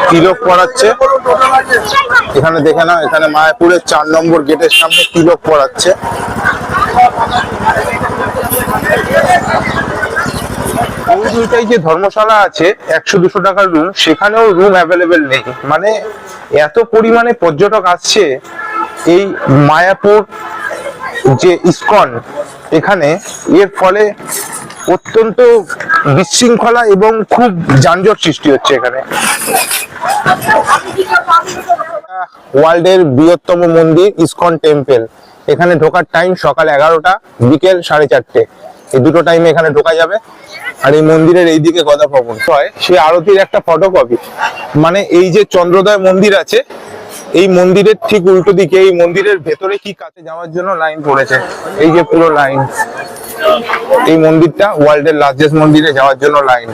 তিলক পড়াচ্ছে। এখানে দেখে নাও, এখানে মায়াপুরের 4 নম্বর গেটের সামনে তিলক পড়াচ্ছে। এই দুইটাই যে ধর্মশালা আছে 100-200 টাকার রুম, সেখানেও রুম অ্যাভেলেবেল নেই। মানে এত পরিমাণে পর্যটক আসছে এই মায়াপুর যে ইসকন, এখানে এর ফলে অত্যন্ত বিশৃঙ্খলা এবং খুব যানজট সৃষ্টি হচ্ছে এখানে। ওয়ার্ল্ডের বৃহত্তম মন্দির ইসকন টেম্পল। এখানে ঢোকার টাইম সকাল 11টা, বিকেল 4:30। এই দুটো টাইমে এখানে ঢোকা যাবে। আর এই মন্দিরের এইদিকে গদা ভবন হয়, সে আরতির একটা ফটোকপি। মানে এই যে চন্দ্রোদয় মন্দির আছে, এই মন্দিরের ঠিক উল্টো দিকে এই মন্দিরের ভেতরে কি কাছে যাওয়ার জন্য লাইন পড়েছে। এই যে পুরো লাইন, এই মন্দিরটা ওয়ার্ল্ডের লার্জেস্ট মন্দিরে যাওয়ার জন্য লাইন।